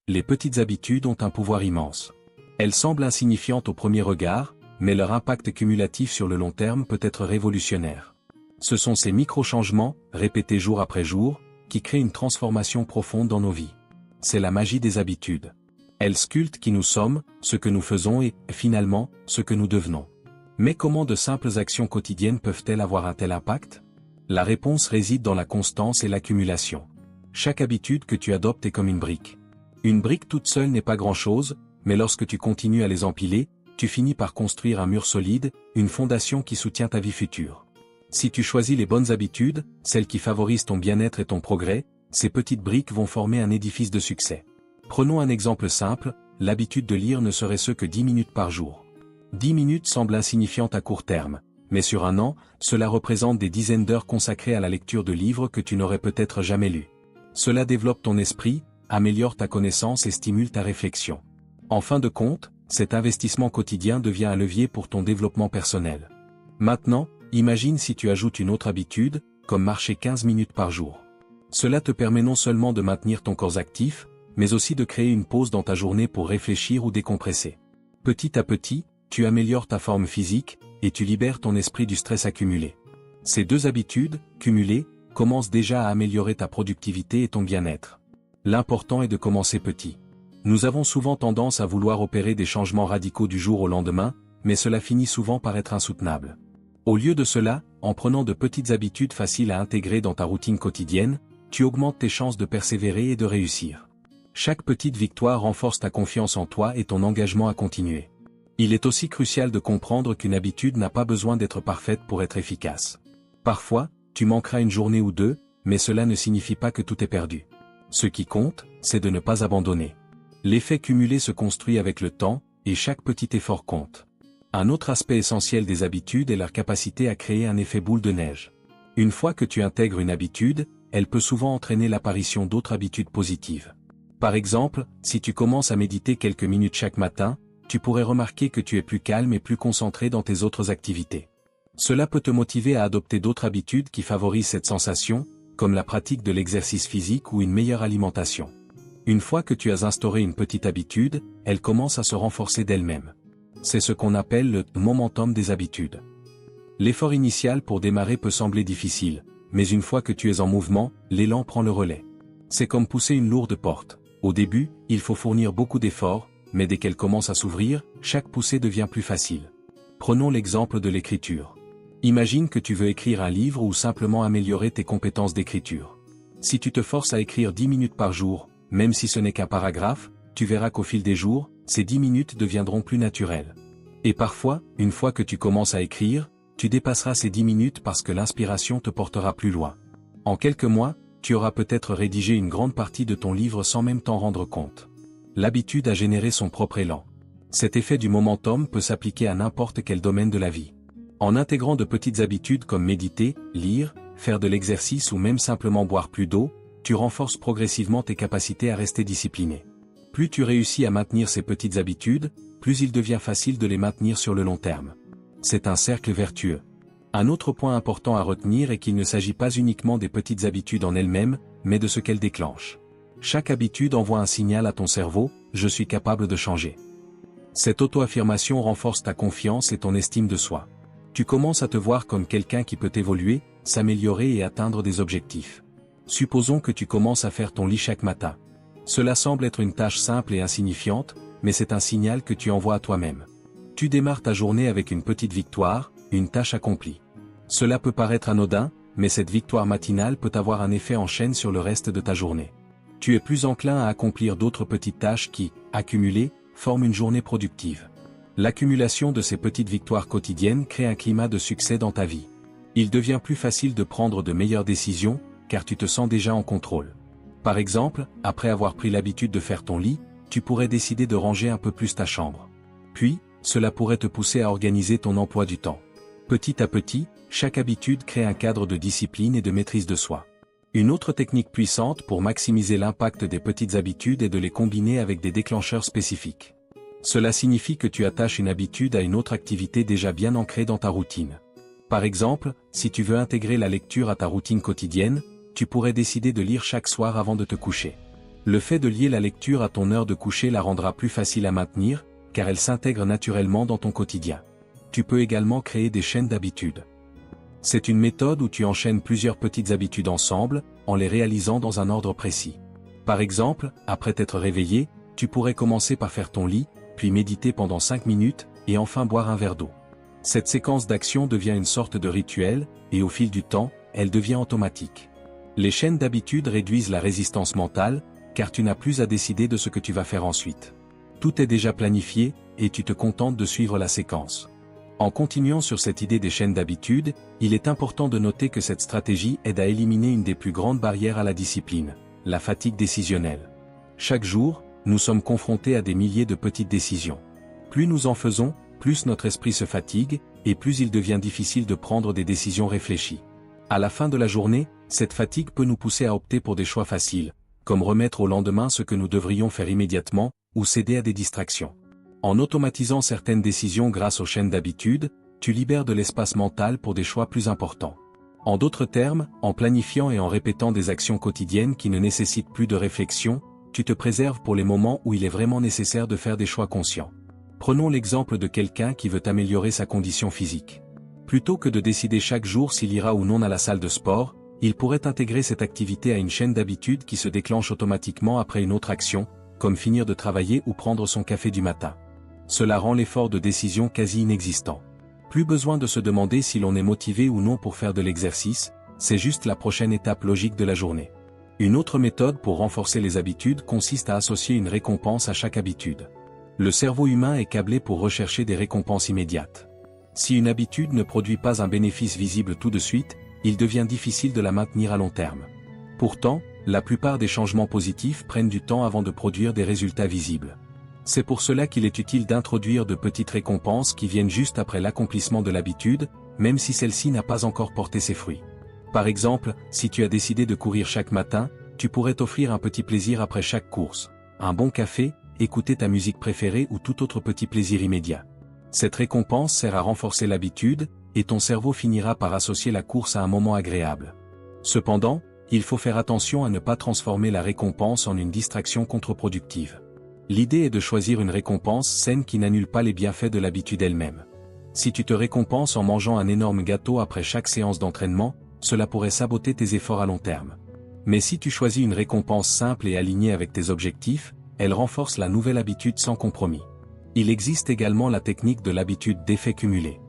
Les petites habitudes ont un pouvoir immense. Elles semblent insignifiantes au premier regard, mais leur impact cumulatif sur le long terme peut être révolutionnaire. Ce sont ces micro-changements, répétés jour après jour, qui créent une transformation profonde dans nos vies. C'est la magie des habitudes. Elles sculptent qui nous sommes, ce que nous faisons et, finalement, ce que nous devenons. Mais comment de simples actions quotidiennes peuvent-elles avoir un tel impact? La réponse réside dans la constance et l'accumulation. Chaque habitude que tu adoptes est comme une brique. Une brique toute seule n'est pas grand-chose, mais lorsque tu continues à les empiler, tu finis par construire un mur solide, une fondation qui soutient ta vie future. Si tu choisis les bonnes habitudes, celles qui favorisent ton bien-être et ton progrès, ces petites briques vont former un édifice de succès. Prenons un exemple simple, l'habitude de lire ne serait-ce que 10 minutes par jour. 10 minutes semblent insignifiantes à court terme, mais sur un an, cela représente des dizaines d'heures consacrées à la lecture de livres que tu n'aurais peut-être jamais lus. Cela développe ton esprit, améliore ta connaissance et stimule ta réflexion. En fin de compte, cet investissement quotidien devient un levier pour ton développement personnel. Maintenant, imagine si tu ajoutes une autre habitude, comme marcher 15 minutes par jour. Cela te permet non seulement de maintenir ton corps actif, mais aussi de créer une pause dans ta journée pour réfléchir ou décompresser. Petit à petit, tu améliores ta forme physique, et tu libères ton esprit du stress accumulé. Ces deux habitudes, cumulées, commencent déjà à améliorer ta productivité et ton bien-être. L'important est de commencer petit. Nous avons souvent tendance à vouloir opérer des changements radicaux du jour au lendemain, mais cela finit souvent par être insoutenable. Au lieu de cela, en prenant de petites habitudes faciles à intégrer dans ta routine quotidienne, tu augmentes tes chances de persévérer et de réussir. Chaque petite victoire renforce ta confiance en toi et ton engagement à continuer. Il est aussi crucial de comprendre qu'une habitude n'a pas besoin d'être parfaite pour être efficace. Parfois, tu manqueras une journée ou deux, mais cela ne signifie pas que tout est perdu. Ce qui compte, c'est de ne pas abandonner. L'effet cumulé se construit avec le temps, et chaque petit effort compte. Un autre aspect essentiel des habitudes est leur capacité à créer un effet boule de neige. Une fois que tu intègres une habitude, elle peut souvent entraîner l'apparition d'autres habitudes positives. Par exemple, si tu commences à méditer quelques minutes chaque matin, tu pourrais remarquer que tu es plus calme et plus concentré dans tes autres activités. Cela peut te motiver à adopter d'autres habitudes qui favorisent cette sensation, comme la pratique de l'exercice physique ou une meilleure alimentation. Une fois que tu as instauré une petite habitude, elle commence à se renforcer d'elle-même. C'est ce qu'on appelle le momentum des habitudes. L'effort initial pour démarrer peut sembler difficile, mais une fois que tu es en mouvement, l'élan prend le relais. C'est comme pousser une lourde porte. Au début, il faut fournir beaucoup d'efforts, mais dès qu'elle commence à s'ouvrir, chaque poussée devient plus facile. Prenons l'exemple de l'écriture. Imagine que tu veux écrire un livre ou simplement améliorer tes compétences d'écriture. Si tu te forces à écrire 10 minutes par jour, même si ce n'est qu'un paragraphe, tu verras qu'au fil des jours, ces 10 minutes deviendront plus naturelles. Et parfois, une fois que tu commences à écrire, tu dépasseras ces 10 minutes parce que l'inspiration te portera plus loin. En quelques mois, tu auras peut-être rédigé une grande partie de ton livre sans même t'en rendre compte. L'habitude a généré son propre élan. Cet effet du momentum peut s'appliquer à n'importe quel domaine de la vie. En intégrant de petites habitudes comme méditer, lire, faire de l'exercice ou même simplement boire plus d'eau, tu renforces progressivement tes capacités à rester discipliné. Plus tu réussis à maintenir ces petites habitudes, plus il devient facile de les maintenir sur le long terme. C'est un cercle vertueux. Un autre point important à retenir est qu'il ne s'agit pas uniquement des petites habitudes en elles-mêmes, mais de ce qu'elles déclenchent. Chaque habitude envoie un signal à ton cerveau, je suis capable de changer. Cette auto-affirmation renforce ta confiance et ton estime de soi. Tu commences à te voir comme quelqu'un qui peut évoluer, s'améliorer et atteindre des objectifs. Supposons que tu commences à faire ton lit chaque matin. Cela semble être une tâche simple et insignifiante, mais c'est un signal que tu envoies à toi-même. Tu démarres ta journée avec une petite victoire, une tâche accomplie. Cela peut paraître anodin, mais cette victoire matinale peut avoir un effet en chaîne sur le reste de ta journée. Tu es plus enclin à accomplir d'autres petites tâches qui, accumulées, forment une journée productive. L'accumulation de ces petites victoires quotidiennes crée un climat de succès dans ta vie. Il devient plus facile de prendre de meilleures décisions, car tu te sens déjà en contrôle. Par exemple, après avoir pris l'habitude de faire ton lit, tu pourrais décider de ranger un peu plus ta chambre. Puis, cela pourrait te pousser à organiser ton emploi du temps. Petit à petit, chaque habitude crée un cadre de discipline et de maîtrise de soi. Une autre technique puissante pour maximiser l'impact des petites habitudes est de les combiner avec des déclencheurs spécifiques. Cela signifie que tu attaches une habitude à une autre activité déjà bien ancrée dans ta routine. Par exemple, si tu veux intégrer la lecture à ta routine quotidienne, tu pourrais décider de lire chaque soir avant de te coucher. Le fait de lier la lecture à ton heure de coucher la rendra plus facile à maintenir, car elle s'intègre naturellement dans ton quotidien. Tu peux également créer des chaînes d'habitudes. C'est une méthode où tu enchaînes plusieurs petites habitudes ensemble, en les réalisant dans un ordre précis. Par exemple, après t'être réveillé, tu pourrais commencer par faire ton lit, puis méditer pendant 5 minutes, et enfin boire un verre d'eau. Cette séquence d'action devient une sorte de rituel, et au fil du temps, elle devient automatique. Les chaînes d'habitudes réduisent la résistance mentale, car tu n'as plus à décider de ce que tu vas faire ensuite. Tout est déjà planifié, et tu te contentes de suivre la séquence. En continuant sur cette idée des chaînes d'habitudes, il est important de noter que cette stratégie aide à éliminer une des plus grandes barrières à la discipline, la fatigue décisionnelle. Chaque jour, nous sommes confrontés à des milliers de petites décisions. Plus nous en faisons, plus notre esprit se fatigue, et plus il devient difficile de prendre des décisions réfléchies. À la fin de la journée, cette fatigue peut nous pousser à opter pour des choix faciles, comme remettre au lendemain ce que nous devrions faire immédiatement, ou céder à des distractions. En automatisant certaines décisions grâce aux chaînes d'habitudes, tu libères de l'espace mental pour des choix plus importants. En d'autres termes, en planifiant et en répétant des actions quotidiennes qui ne nécessitent plus de réflexion, tu te préserves pour les moments où il est vraiment nécessaire de faire des choix conscients. Prenons l'exemple de quelqu'un qui veut améliorer sa condition physique. Plutôt que de décider chaque jour s'il ira ou non à la salle de sport, il pourrait intégrer cette activité à une chaîne d'habitudes qui se déclenche automatiquement après une autre action, comme finir de travailler ou prendre son café du matin. Cela rend l'effort de décision quasi inexistant. Plus besoin de se demander si l'on est motivé ou non pour faire de l'exercice, c'est juste la prochaine étape logique de la journée. Une autre méthode pour renforcer les habitudes consiste à associer une récompense à chaque habitude. Le cerveau humain est câblé pour rechercher des récompenses immédiates. Si une habitude ne produit pas un bénéfice visible tout de suite, il devient difficile de la maintenir à long terme. Pourtant, la plupart des changements positifs prennent du temps avant de produire des résultats visibles. C'est pour cela qu'il est utile d'introduire de petites récompenses qui viennent juste après l'accomplissement de l'habitude, même si celle-ci n'a pas encore porté ses fruits. Par exemple, si tu as décidé de courir chaque matin, tu pourrais t'offrir un petit plaisir après chaque course, un bon café, écouter ta musique préférée ou tout autre petit plaisir immédiat. Cette récompense sert à renforcer l'habitude, et ton cerveau finira par associer la course à un moment agréable. Cependant, il faut faire attention à ne pas transformer la récompense en une distraction contre-productive. L'idée est de choisir une récompense saine qui n'annule pas les bienfaits de l'habitude elle-même. Si tu te récompenses en mangeant un énorme gâteau après chaque séance d'entraînement, cela pourrait saboter tes efforts à long terme. Mais si tu choisis une récompense simple et alignée avec tes objectifs, elle renforce la nouvelle habitude sans compromis. Il existe également la technique de l'habitude d'effet cumulé.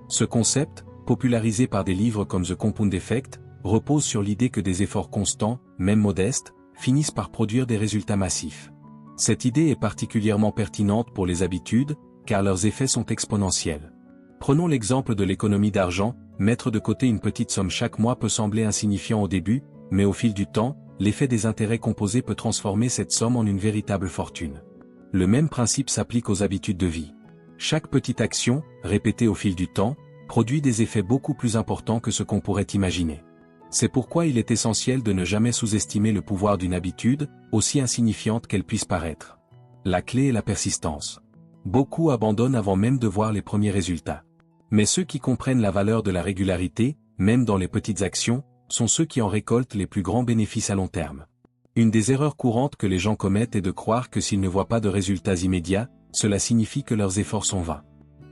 Ce concept, popularisé par des livres comme The Compound Effect, repose sur l'idée que des efforts constants, même modestes, finissent par produire des résultats massifs. Cette idée est particulièrement pertinente pour les habitudes, car leurs effets sont exponentiels. Prenons l'exemple de l'économie d'argent, mettre de côté une petite somme chaque mois peut sembler insignifiant au début, mais au fil du temps, l'effet des intérêts composés peut transformer cette somme en une véritable fortune. Le même principe s'applique aux habitudes de vie. Chaque petite action, répétée au fil du temps, produit des effets beaucoup plus importants que ce qu'on pourrait imaginer. C'est pourquoi il est essentiel de ne jamais sous-estimer le pouvoir d'une habitude, aussi insignifiante qu'elle puisse paraître. La clé est la persistance. Beaucoup abandonnent avant même de voir les premiers résultats. Mais ceux qui comprennent la valeur de la régularité, même dans les petites actions, sont ceux qui en récoltent les plus grands bénéfices à long terme. Une des erreurs courantes que les gens commettent est de croire que s'ils ne voient pas de résultats immédiats, cela signifie que leurs efforts sont vains.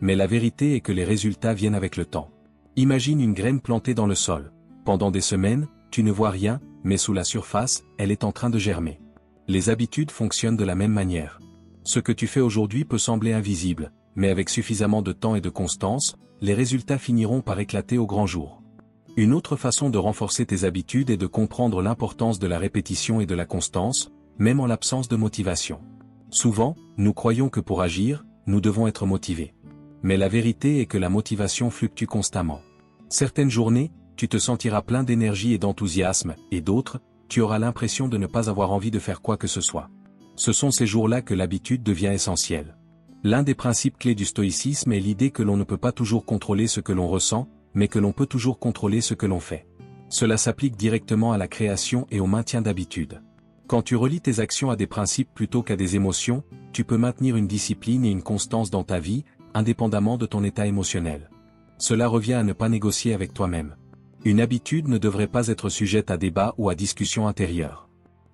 Mais la vérité est que les résultats viennent avec le temps. Imagine une graine plantée dans le sol. Pendant des semaines, tu ne vois rien, mais sous la surface, elle est en train de germer. Les habitudes fonctionnent de la même manière. Ce que tu fais aujourd'hui peut sembler invisible, mais avec suffisamment de temps et de constance, les résultats finiront par éclater au grand jour. Une autre façon de renforcer tes habitudes est de comprendre l'importance de la répétition et de la constance, même en l'absence de motivation. Souvent, nous croyons que pour agir, nous devons être motivés. Mais la vérité est que la motivation fluctue constamment. Certaines journées, tu te sentiras plein d'énergie et d'enthousiasme, et d'autres, tu auras l'impression de ne pas avoir envie de faire quoi que ce soit. Ce sont ces jours-là que l'habitude devient essentielle. L'un des principes clés du stoïcisme est l'idée que l'on ne peut pas toujours contrôler ce que l'on ressent, mais que l'on peut toujours contrôler ce que l'on fait. Cela s'applique directement à la création et au maintien d'habitudes. Quand tu relis tes actions à des principes plutôt qu'à des émotions, tu peux maintenir une discipline et une constance dans ta vie, indépendamment de ton état émotionnel. Cela revient à ne pas négocier avec toi-même. Une habitude ne devrait pas être sujette à débat ou à discussion intérieure.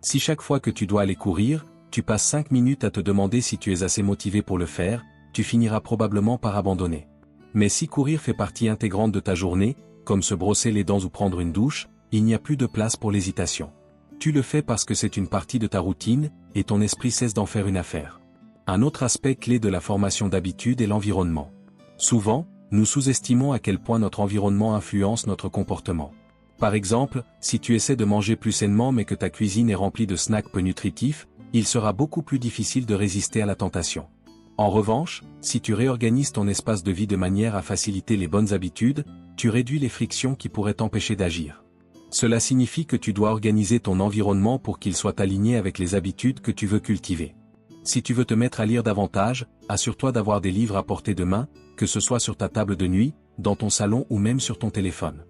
Si chaque fois que tu dois aller courir, tu passes 5 minutes à te demander si tu es assez motivé pour le faire, tu finiras probablement par abandonner. Mais si courir fait partie intégrante de ta journée, comme se brosser les dents ou prendre une douche, il n'y a plus de place pour l'hésitation. Tu le fais parce que c'est une partie de ta routine, et ton esprit cesse d'en faire une affaire. Un autre aspect clé de la formation d'habitude est l'environnement. Souvent, nous sous-estimons à quel point notre environnement influence notre comportement. Par exemple, si tu essaies de manger plus sainement mais que ta cuisine est remplie de snacks peu nutritifs, il sera beaucoup plus difficile de résister à la tentation. En revanche, si tu réorganises ton espace de vie de manière à faciliter les bonnes habitudes, tu réduis les frictions qui pourraient t'empêcher d'agir. Cela signifie que tu dois organiser ton environnement pour qu'il soit aligné avec les habitudes que tu veux cultiver. Si tu veux te mettre à lire davantage, assure-toi d'avoir des livres à portée de main, que ce soit sur ta table de nuit, dans ton salon ou même sur ton téléphone.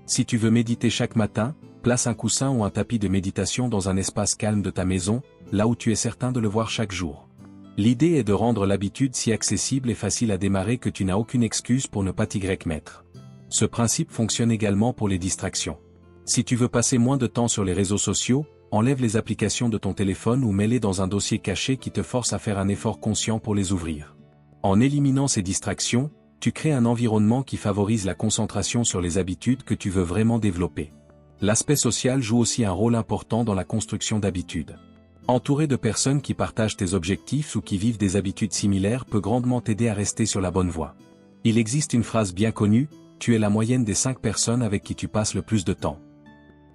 Si tu veux méditer chaque matin, place un coussin ou un tapis de méditation dans un espace calme de ta maison, là où tu es certain de le voir chaque jour. L'idée est de rendre l'habitude si accessible et facile à démarrer que tu n'as aucune excuse pour ne pas t'y mettre. Ce principe fonctionne également pour les distractions. Si tu veux passer moins de temps sur les réseaux sociaux, enlève les applications de ton téléphone ou mets-les dans un dossier caché qui te force à faire un effort conscient pour les ouvrir. En éliminant ces distractions, tu crées un environnement qui favorise la concentration sur les habitudes que tu veux vraiment développer. L'aspect social joue aussi un rôle important dans la construction d'habitudes. Entouré de personnes qui partagent tes objectifs ou qui vivent des habitudes similaires peut grandement t'aider à rester sur la bonne voie. Il existe une phrase bien connue, tu es la moyenne des 5 personnes avec qui tu passes le plus de temps.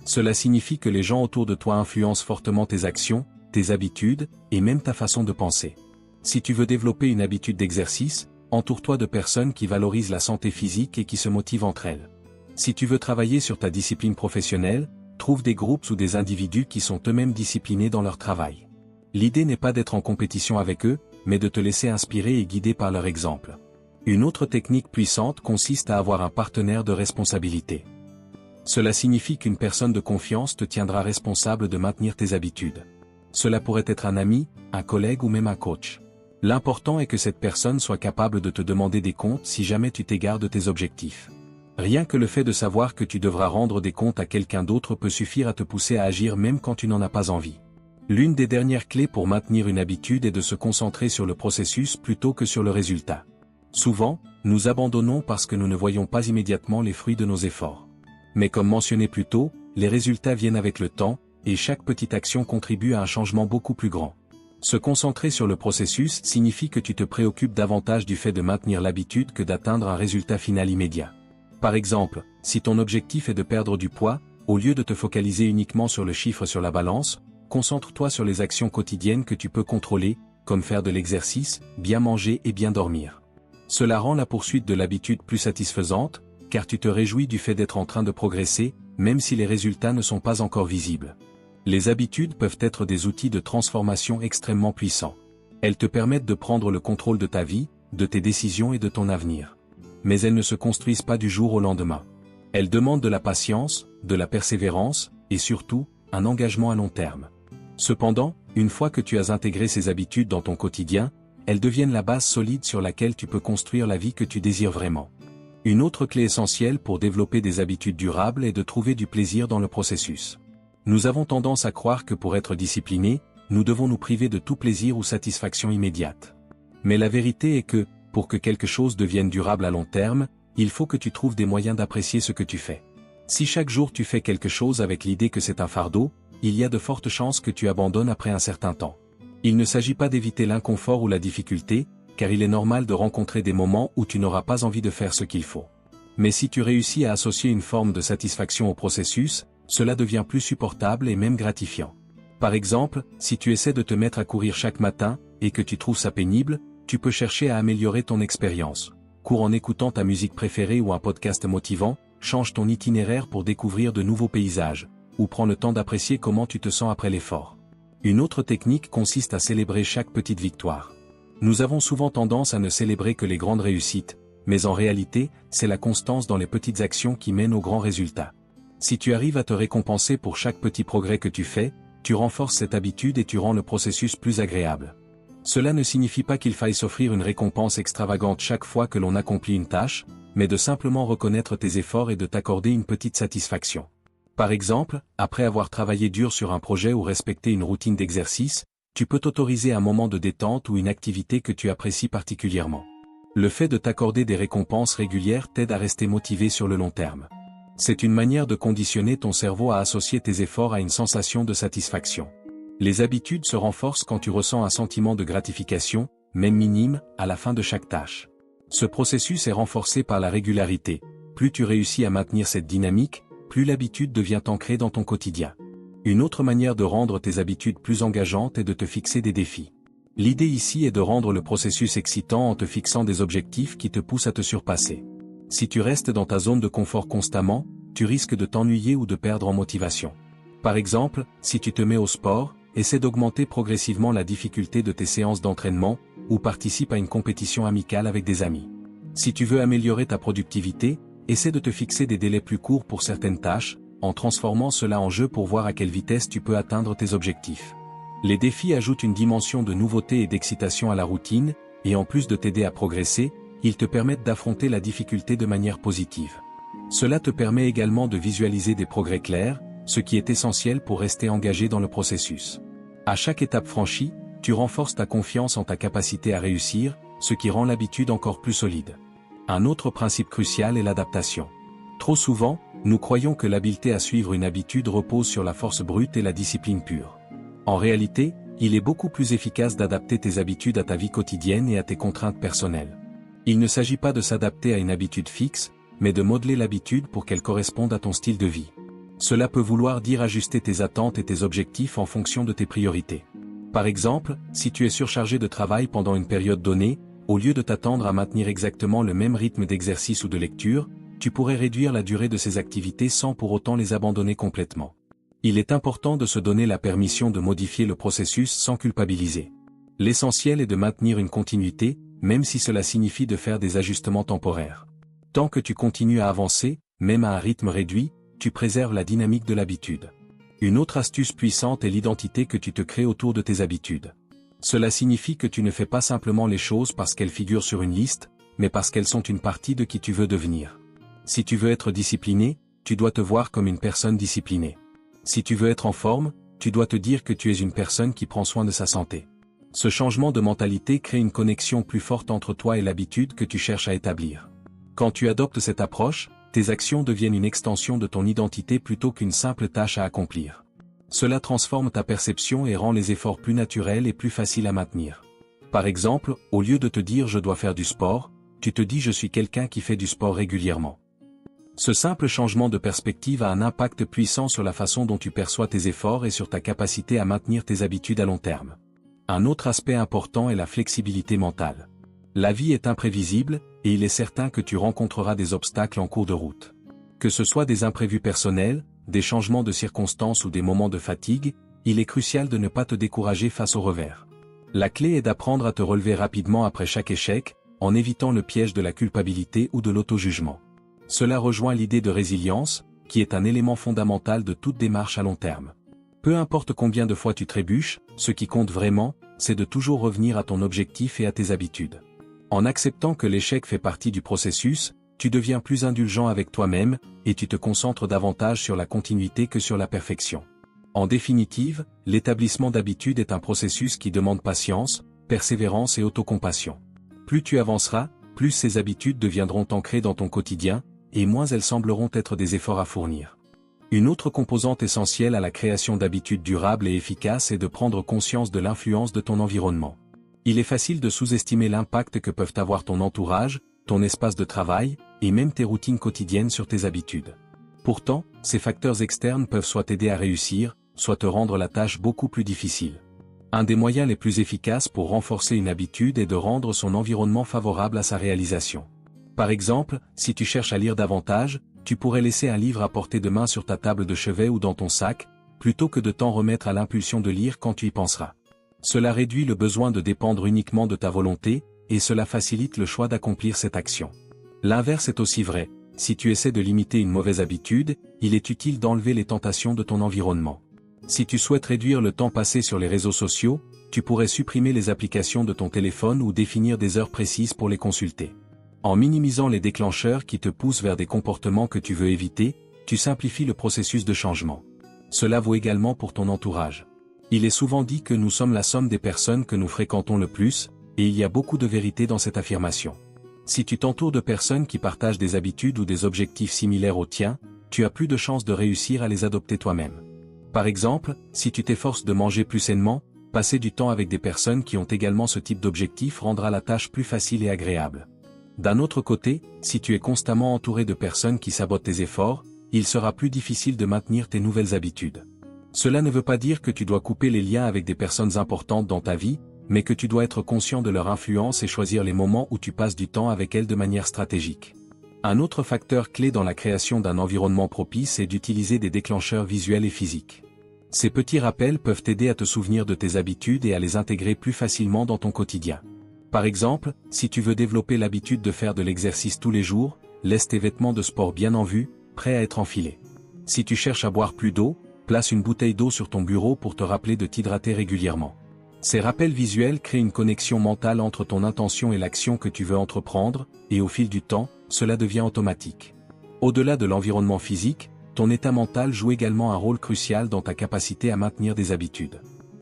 Cela signifie que les gens autour de toi influencent fortement tes actions, tes habitudes, et même ta façon de penser. Si tu veux développer une habitude d'exercice, entoure-toi de personnes qui valorisent la santé physique et qui se motivent entre elles. Si tu veux travailler sur ta discipline professionnelle, trouve des groupes ou des individus qui sont eux-mêmes disciplinés dans leur travail. L'idée n'est pas d'être en compétition avec eux, mais de te laisser inspirer et guider par leur exemple. Une autre technique puissante consiste à avoir un partenaire de responsabilité. Cela signifie qu'une personne de confiance te tiendra responsable de maintenir tes habitudes. Cela pourrait être un ami, un collègue ou même un coach. L'important est que cette personne soit capable de te demander des comptes si jamais tu t'égares de tes objectifs. Rien que le fait de savoir que tu devras rendre des comptes à quelqu'un d'autre peut suffire à te pousser à agir même quand tu n'en as pas envie. L'une des dernières clés pour maintenir une habitude est de se concentrer sur le processus plutôt que sur le résultat. Souvent, nous abandonnons parce que nous ne voyons pas immédiatement les fruits de nos efforts. Mais comme mentionné plus tôt, les résultats viennent avec le temps, et chaque petite action contribue à un changement beaucoup plus grand. Se concentrer sur le processus signifie que tu te préoccupes davantage du fait de maintenir l'habitude que d'atteindre un résultat final immédiat. Par exemple, si ton objectif est de perdre du poids, au lieu de te focaliser uniquement sur le chiffre sur la balance, concentre-toi sur les actions quotidiennes que tu peux contrôler, comme faire de l'exercice, bien manger et bien dormir. Cela rend la poursuite de l'habitude plus satisfaisante, car tu te réjouis du fait d'être en train de progresser, même si les résultats ne sont pas encore visibles. Les habitudes peuvent être des outils de transformation extrêmement puissants. Elles te permettent de prendre le contrôle de ta vie, de tes décisions et de ton avenir. Mais elles ne se construisent pas du jour au lendemain. Elles demandent de la patience, de la persévérance, et surtout, un engagement à long terme. Cependant, une fois que tu as intégré ces habitudes dans ton quotidien, elles deviennent la base solide sur laquelle tu peux construire la vie que tu désires vraiment. Une autre clé essentielle pour développer des habitudes durables est de trouver du plaisir dans le processus. Nous avons tendance à croire que pour être disciplinés, nous devons nous priver de tout plaisir ou satisfaction immédiate. Mais la vérité est que, pour que quelque chose devienne durable à long terme, il faut que tu trouves des moyens d'apprécier ce que tu fais. Si chaque jour tu fais quelque chose avec l'idée que c'est un fardeau, il y a de fortes chances que tu abandonnes après un certain temps. Il ne s'agit pas d'éviter l'inconfort ou la difficulté, car il est normal de rencontrer des moments où tu n'auras pas envie de faire ce qu'il faut. Mais si tu réussis à associer une forme de satisfaction au processus, cela devient plus supportable et même gratifiant. Par exemple, si tu essaies de te mettre à courir chaque matin, et que tu trouves ça pénible, tu peux chercher à améliorer ton expérience. Cours en écoutant ta musique préférée ou un podcast motivant, change ton itinéraire pour découvrir de nouveaux paysages, ou prends le temps d'apprécier comment tu te sens après l'effort. Une autre technique consiste à célébrer chaque petite victoire. Nous avons souvent tendance à ne célébrer que les grandes réussites, mais en réalité, c'est la constance dans les petites actions qui mène aux grands résultats. Si tu arrives à te récompenser pour chaque petit progrès que tu fais, tu renforces cette habitude et tu rends le processus plus agréable. Cela ne signifie pas qu'il faille s'offrir une récompense extravagante chaque fois que l'on accomplit une tâche, mais de simplement reconnaître tes efforts et de t'accorder une petite satisfaction. Par exemple, après avoir travaillé dur sur un projet ou respecté une routine d'exercice, tu peux t'autoriser un moment de détente ou une activité que tu apprécies particulièrement. Le fait de t'accorder des récompenses régulières t'aide à rester motivé sur le long terme. C'est une manière de conditionner ton cerveau à associer tes efforts à une sensation de satisfaction. Les habitudes se renforcent quand tu ressens un sentiment de gratification, même minime, à la fin de chaque tâche. Ce processus est renforcé par la régularité. Plus tu réussis à maintenir cette dynamique, plus l'habitude devient ancrée dans ton quotidien. Une autre manière de rendre tes habitudes plus engageantes est de te fixer des défis. L'idée ici est de rendre le processus excitant en te fixant des objectifs qui te poussent à te surpasser. Si tu restes dans ta zone de confort constamment, tu risques de t'ennuyer ou de perdre en motivation. Par exemple, si tu te mets au sport, essaie d'augmenter progressivement la difficulté de tes séances d'entraînement, ou participe à une compétition amicale avec des amis. Si tu veux améliorer ta productivité, essaie de te fixer des délais plus courts pour certaines tâches, en transformant cela en jeu pour voir à quelle vitesse tu peux atteindre tes objectifs. Les défis ajoutent une dimension de nouveauté et d'excitation à la routine, et en plus de t'aider à progresser, ils te permettent d'affronter la difficulté de manière positive. Cela te permet également de visualiser des progrès clairs, ce qui est essentiel pour rester engagé dans le processus. À chaque étape franchie, tu renforces ta confiance en ta capacité à réussir, ce qui rend l'habitude encore plus solide. Un autre principe crucial est l'adaptation. Trop souvent, nous croyons que l'habileté à suivre une habitude repose sur la force brute et la discipline pure. En réalité, il est beaucoup plus efficace d'adapter tes habitudes à ta vie quotidienne et à tes contraintes personnelles. Il ne s'agit pas de s'adapter à une habitude fixe, mais de modeler l'habitude pour qu'elle corresponde à ton style de vie. Cela peut vouloir dire ajuster tes attentes et tes objectifs en fonction de tes priorités. Par exemple, si tu es surchargé de travail pendant une période donnée, au lieu de t'attendre à maintenir exactement le même rythme d'exercice ou de lecture, tu pourrais réduire la durée de ces activités sans pour autant les abandonner complètement. Il est important de se donner la permission de modifier le processus sans culpabiliser. L'essentiel est de maintenir une continuité, même si cela signifie de faire des ajustements temporaires. Tant que tu continues à avancer, même à un rythme réduit, tu préserves la dynamique de l'habitude. Une autre astuce puissante est l'identité que tu te crées autour de tes habitudes. Cela signifie que tu ne fais pas simplement les choses parce qu'elles figurent sur une liste, mais parce qu'elles sont une partie de qui tu veux devenir. Si tu veux être discipliné, tu dois te voir comme une personne disciplinée. Si tu veux être en forme, tu dois te dire que tu es une personne qui prend soin de sa santé. Ce changement de mentalité crée une connexion plus forte entre toi et l'habitude que tu cherches à établir. Quand tu adoptes cette approche, tes actions deviennent une extension de ton identité plutôt qu'une simple tâche à accomplir. Cela transforme ta perception et rend les efforts plus naturels et plus faciles à maintenir. Par exemple, au lieu de te dire « je dois faire du sport », tu te dis « je suis quelqu'un qui fait du sport régulièrement ». Ce simple changement de perspective a un impact puissant sur la façon dont tu perçois tes efforts et sur ta capacité à maintenir tes habitudes à long terme. Un autre aspect important est la flexibilité mentale. La vie est imprévisible, et il est certain que tu rencontreras des obstacles en cours de route. Que ce soit des imprévus personnels, des changements de circonstances ou des moments de fatigue, il est crucial de ne pas te décourager face au revers. La clé est d'apprendre à te relever rapidement après chaque échec, en évitant le piège de la culpabilité ou de l'auto-jugement. Cela rejoint l'idée de résilience, qui est un élément fondamental de toute démarche à long terme. Peu importe combien de fois tu trébuches, ce qui compte vraiment, c'est de toujours revenir à ton objectif et à tes habitudes. En acceptant que l'échec fait partie du processus, tu deviens plus indulgent avec toi-même, et tu te concentres davantage sur la continuité que sur la perfection. En définitive, l'établissement d'habitudes est un processus qui demande patience, persévérance et autocompassion. Plus tu avanceras, plus ces habitudes deviendront ancrées dans ton quotidien, et moins elles sembleront être des efforts à fournir. Une autre composante essentielle à la création d'habitudes durables et efficaces est de prendre conscience de l'influence de ton environnement. Il est facile de sous-estimer l'impact que peuvent avoir ton entourage, ton espace de travail, et même tes routines quotidiennes sur tes habitudes. Pourtant, ces facteurs externes peuvent soit t'aider à réussir, soit te rendre la tâche beaucoup plus difficile. Un des moyens les plus efficaces pour renforcer une habitude est de rendre son environnement favorable à sa réalisation. Par exemple, si tu cherches à lire davantage, tu pourrais laisser un livre à portée de main sur ta table de chevet ou dans ton sac, plutôt que de t'en remettre à l'impulsion de lire quand tu y penseras. Cela réduit le besoin de dépendre uniquement de ta volonté, et cela facilite le choix d'accomplir cette action. L'inverse est aussi vrai, si tu essaies de limiter une mauvaise habitude, il est utile d'enlever les tentations de ton environnement. Si tu souhaites réduire le temps passé sur les réseaux sociaux, tu pourrais supprimer les applications de ton téléphone ou définir des heures précises pour les consulter. En minimisant les déclencheurs qui te poussent vers des comportements que tu veux éviter, tu simplifies le processus de changement. Cela vaut également pour ton entourage. Il est souvent dit que nous sommes la somme des personnes que nous fréquentons le plus, et il y a beaucoup de vérité dans cette affirmation. Si tu t'entoures de personnes qui partagent des habitudes ou des objectifs similaires aux tiens, tu as plus de chances de réussir à les adopter toi-même. Par exemple, si tu t'efforces de manger plus sainement, passer du temps avec des personnes qui ont également ce type d'objectif rendra la tâche plus facile et agréable. D'un autre côté, si tu es constamment entouré de personnes qui sabotent tes efforts, il sera plus difficile de maintenir tes nouvelles habitudes. Cela ne veut pas dire que tu dois couper les liens avec des personnes importantes dans ta vie, mais que tu dois être conscient de leur influence et choisir les moments où tu passes du temps avec elles de manière stratégique. Un autre facteur clé dans la création d'un environnement propice est d'utiliser des déclencheurs visuels et physiques. Ces petits rappels peuvent t'aider à te souvenir de tes habitudes et à les intégrer plus facilement dans ton quotidien. Par exemple, si tu veux développer l'habitude de faire de l'exercice tous les jours, laisse tes vêtements de sport bien en vue, prêts à être enfilés. Si tu cherches à boire plus d'eau, place une bouteille d'eau sur ton bureau pour te rappeler de t'hydrater régulièrement. Ces rappels visuels créent une connexion mentale entre ton intention et l'action que tu veux entreprendre, et au fil du temps, cela devient automatique. Au-delà de l'environnement physique, ton état mental joue également un rôle crucial dans ta capacité à maintenir des habitudes.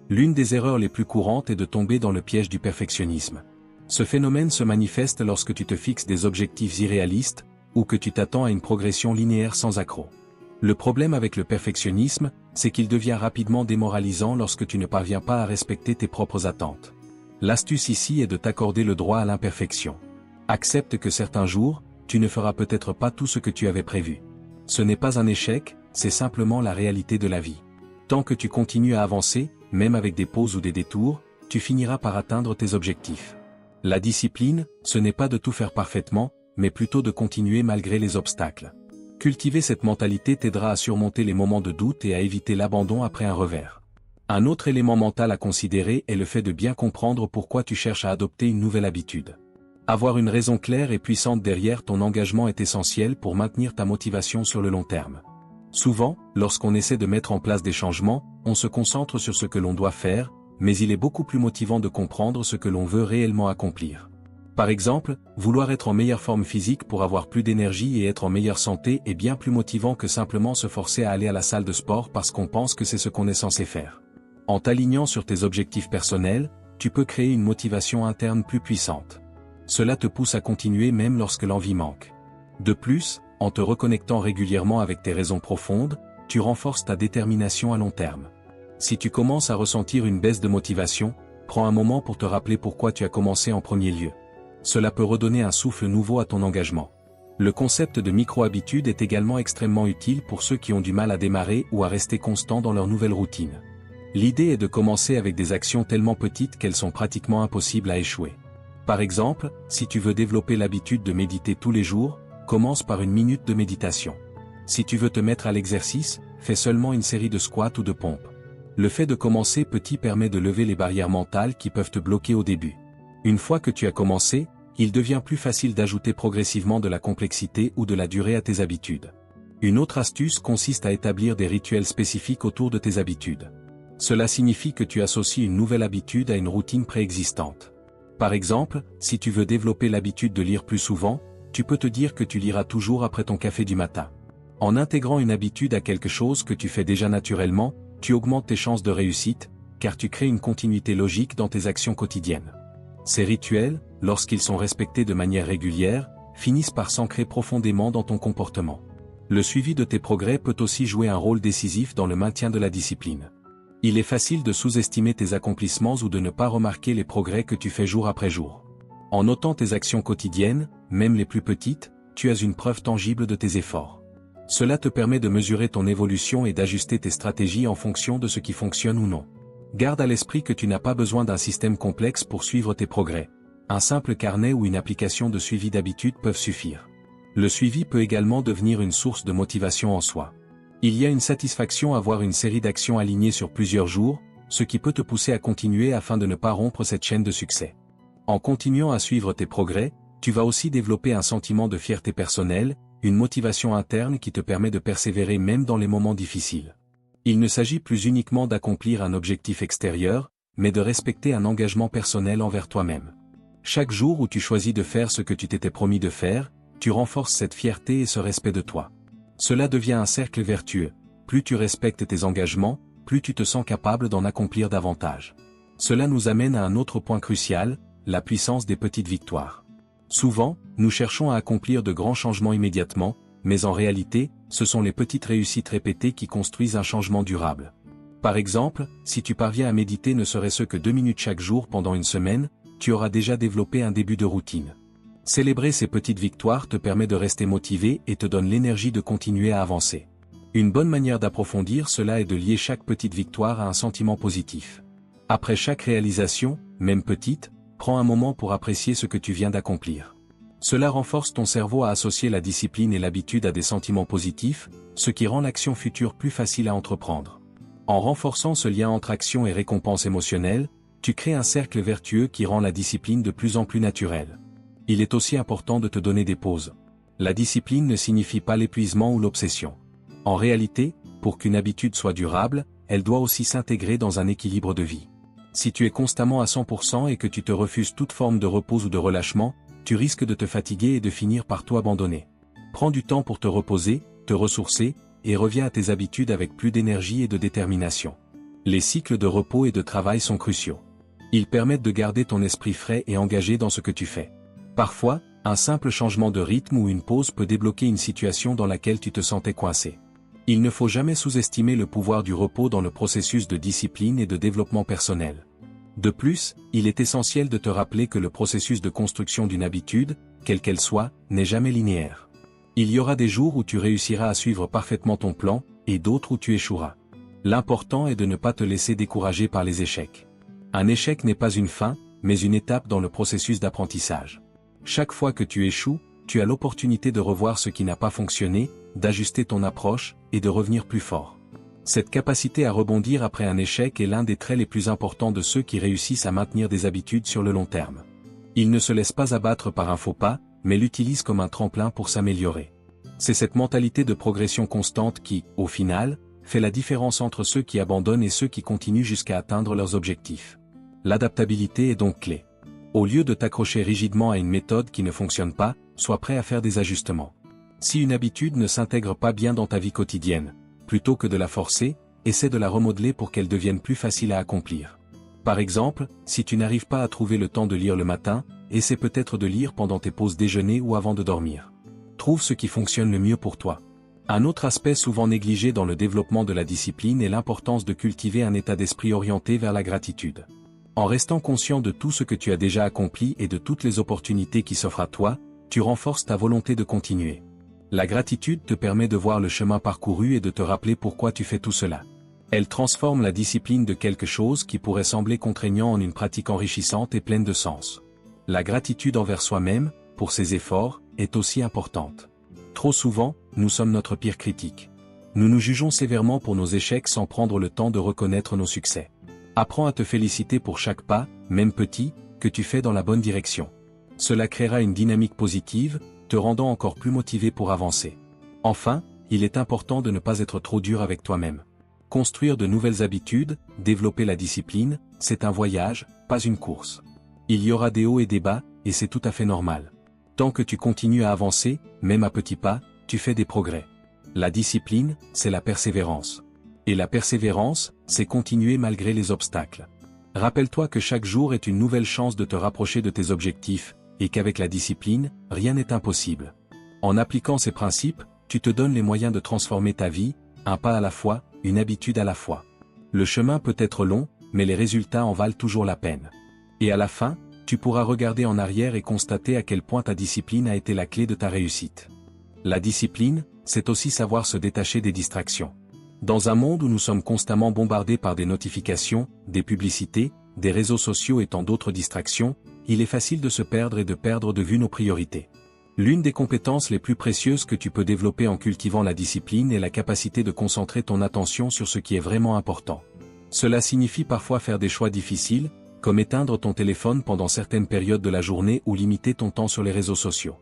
L'une des erreurs les plus courantes est de tomber dans le piège du perfectionnisme. Ce phénomène se manifeste lorsque tu te fixes des objectifs irréalistes, ou que tu t'attends à une progression linéaire sans accroc. Le problème avec le perfectionnisme, c'est qu'il devient rapidement démoralisant lorsque tu ne parviens pas à respecter tes propres attentes. L'astuce ici est de t'accorder le droit à l'imperfection. Accepte que certains jours, tu ne feras peut-être pas tout ce que tu avais prévu. Ce n'est pas un échec, c'est simplement la réalité de la vie. Tant que tu continues à avancer, même avec des pauses ou des détours, tu finiras par atteindre tes objectifs. La discipline, ce n'est pas de tout faire parfaitement, mais plutôt de continuer malgré les obstacles. Cultiver cette mentalité t'aidera à surmonter les moments de doute et à éviter l'abandon après un revers. Un autre élément mental à considérer est le fait de bien comprendre pourquoi tu cherches à adopter une nouvelle habitude. Avoir une raison claire et puissante derrière ton engagement est essentiel pour maintenir ta motivation sur le long terme. Souvent, lorsqu'on essaie de mettre en place des changements, on se concentre sur ce que l'on doit faire, mais il est beaucoup plus motivant de comprendre ce que l'on veut réellement accomplir. Par exemple, vouloir être en meilleure forme physique pour avoir plus d'énergie et être en meilleure santé est bien plus motivant que simplement se forcer à aller à la salle de sport parce qu'on pense que c'est ce qu'on est censé faire. En t'alignant sur tes objectifs personnels, tu peux créer une motivation interne plus puissante. Cela te pousse à continuer même lorsque l'envie manque. De plus, en te reconnectant régulièrement avec tes raisons profondes, tu renforces ta détermination à long terme. Si tu commences à ressentir une baisse de motivation, prends un moment pour te rappeler pourquoi tu as commencé en premier lieu. Cela peut redonner un souffle nouveau à ton engagement. Le concept de micro-habitude est également extrêmement utile pour ceux qui ont du mal à démarrer ou à rester constants dans leur nouvelle routine. L'idée est de commencer avec des actions tellement petites qu'elles sont pratiquement impossibles à échouer. Par exemple, si tu veux développer l'habitude de méditer tous les jours, commence par 1 minute de méditation. Si tu veux te mettre à l'exercice, fais seulement une série de squats ou de pompes. Le fait de commencer petit permet de lever les barrières mentales qui peuvent te bloquer au début. Une fois que tu as commencé, il devient plus facile d'ajouter progressivement de la complexité ou de la durée à tes habitudes. Une autre astuce consiste à établir des rituels spécifiques autour de tes habitudes. Cela signifie que tu associes une nouvelle habitude à une routine préexistante. Par exemple, si tu veux développer l'habitude de lire plus souvent, tu peux te dire que tu liras toujours après ton café du matin. En intégrant une habitude à quelque chose que tu fais déjà naturellement, tu augmentes tes chances de réussite, car tu crées une continuité logique dans tes actions quotidiennes. Ces rituels, lorsqu'ils sont respectés de manière régulière, finissent par s'ancrer profondément dans ton comportement. Le suivi de tes progrès peut aussi jouer un rôle décisif dans le maintien de la discipline. Il est facile de sous-estimer tes accomplissements ou de ne pas remarquer les progrès que tu fais jour après jour. En notant tes actions quotidiennes, même les plus petites, tu as une preuve tangible de tes efforts. Cela te permet de mesurer ton évolution et d'ajuster tes stratégies en fonction de ce qui fonctionne ou non. Garde à l'esprit que tu n'as pas besoin d'un système complexe pour suivre tes progrès. Un simple carnet ou une application de suivi d'habitude peuvent suffire. Le suivi peut également devenir une source de motivation en soi. Il y a une satisfaction à voir une série d'actions alignées sur plusieurs jours, ce qui peut te pousser à continuer afin de ne pas rompre cette chaîne de succès. En continuant à suivre tes progrès, tu vas aussi développer un sentiment de fierté personnelle, une motivation interne qui te permet de persévérer même dans les moments difficiles. Il ne s'agit plus uniquement d'accomplir un objectif extérieur, mais de respecter un engagement personnel envers toi-même. Chaque jour où tu choisis de faire ce que tu t'étais promis de faire, tu renforces cette fierté et ce respect de toi. Cela devient un cercle vertueux. Plus tu respectes tes engagements, plus tu te sens capable d'en accomplir davantage. Cela nous amène à un autre point crucial, la puissance des petites victoires. Souvent, nous cherchons à accomplir de grands changements immédiatement, mais en réalité, ce sont les petites réussites répétées qui construisent un changement durable. Par exemple, si tu parviens à méditer ne serait-ce que 2 minutes chaque jour pendant une semaine, tu auras déjà développé un début de routine. Célébrer ces petites victoires te permet de rester motivé et te donne l'énergie de continuer à avancer. Une bonne manière d'approfondir cela est de lier chaque petite victoire à un sentiment positif. Après chaque réalisation, même petite, prends un moment pour apprécier ce que tu viens d'accomplir. Cela renforce ton cerveau à associer la discipline et l'habitude à des sentiments positifs, ce qui rend l'action future plus facile à entreprendre. En renforçant ce lien entre action et récompense émotionnelle, tu crées un cercle vertueux qui rend la discipline de plus en plus naturelle. Il est aussi important de te donner des pauses. La discipline ne signifie pas l'épuisement ou l'obsession. En réalité, pour qu'une habitude soit durable, elle doit aussi s'intégrer dans un équilibre de vie. Si tu es constamment à 100% et que tu te refuses toute forme de repos ou de relâchement, tu risques de te fatiguer et de finir par tout abandonner. Prends du temps pour te reposer, te ressourcer, et reviens à tes habitudes avec plus d'énergie et de détermination. Les cycles de repos et de travail sont cruciaux. Ils permettent de garder ton esprit frais et engagé dans ce que tu fais. Parfois, un simple changement de rythme ou une pause peut débloquer une situation dans laquelle tu te sentais coincé. Il ne faut jamais sous-estimer le pouvoir du repos dans le processus de discipline et de développement personnel. De plus, il est essentiel de te rappeler que le processus de construction d'une habitude, quelle qu'elle soit, n'est jamais linéaire. Il y aura des jours où tu réussiras à suivre parfaitement ton plan, et d'autres où tu échoueras. L'important est de ne pas te laisser décourager par les échecs. Un échec n'est pas une fin, mais une étape dans le processus d'apprentissage. Chaque fois que tu échoues, tu as l'opportunité de revoir ce qui n'a pas fonctionné, d'ajuster ton approche, et de revenir plus fort. Cette capacité à rebondir après un échec est l'un des traits les plus importants de ceux qui réussissent à maintenir des habitudes sur le long terme. Ils ne se laissent pas abattre par un faux pas, mais l'utilisent comme un tremplin pour s'améliorer. C'est cette mentalité de progression constante qui, au final, fait la différence entre ceux qui abandonnent et ceux qui continuent jusqu'à atteindre leurs objectifs. L'adaptabilité est donc clé. Au lieu de t'accrocher rigidement à une méthode qui ne fonctionne pas, sois prêt à faire des ajustements. Si une habitude ne s'intègre pas bien dans ta vie quotidienne, plutôt que de la forcer, essaie de la remodeler pour qu'elle devienne plus facile à accomplir. Par exemple, si tu n'arrives pas à trouver le temps de lire le matin, essaie peut-être de lire pendant tes pauses déjeuner ou avant de dormir. Trouve ce qui fonctionne le mieux pour toi. Un autre aspect souvent négligé dans le développement de la discipline est l'importance de cultiver un état d'esprit orienté vers la gratitude. En restant conscient de tout ce que tu as déjà accompli et de toutes les opportunités qui s'offrent à toi, tu renforces ta volonté de continuer. La gratitude te permet de voir le chemin parcouru et de te rappeler pourquoi tu fais tout cela. Elle transforme la discipline de quelque chose qui pourrait sembler contraignant en une pratique enrichissante et pleine de sens. La gratitude envers soi-même, pour ses efforts, est aussi importante. Trop souvent, nous sommes notre pire critique. Nous nous jugeons sévèrement pour nos échecs sans prendre le temps de reconnaître nos succès. Apprends à te féliciter pour chaque pas, même petit, que tu fais dans la bonne direction. Cela créera une dynamique positive, te rendant encore plus motivé pour avancer. Enfin, il est important de ne pas être trop dur avec toi-même. Construire de nouvelles habitudes, développer la discipline, c'est un voyage, pas une course. Il y aura des hauts et des bas, et c'est tout à fait normal. Tant que tu continues à avancer, même à petits pas, tu fais des progrès. La discipline, c'est la persévérance. Et la persévérance, c'est continuer malgré les obstacles. Rappelle-toi que chaque jour est une nouvelle chance de te rapprocher de tes objectifs, et qu'avec la discipline, rien n'est impossible. En appliquant ces principes, tu te donnes les moyens de transformer ta vie, un pas à la fois, une habitude à la fois. Le chemin peut être long, mais les résultats en valent toujours la peine. Et à la fin, tu pourras regarder en arrière et constater à quel point ta discipline a été la clé de ta réussite. La discipline, c'est aussi savoir se détacher des distractions. Dans un monde où nous sommes constamment bombardés par des notifications, des publicités, des réseaux sociaux et tant d'autres distractions, il est facile de se perdre et de perdre de vue nos priorités. L'une des compétences les plus précieuses que tu peux développer en cultivant la discipline est la capacité de concentrer ton attention sur ce qui est vraiment important. Cela signifie parfois faire des choix difficiles, comme éteindre ton téléphone pendant certaines périodes de la journée ou limiter ton temps sur les réseaux sociaux.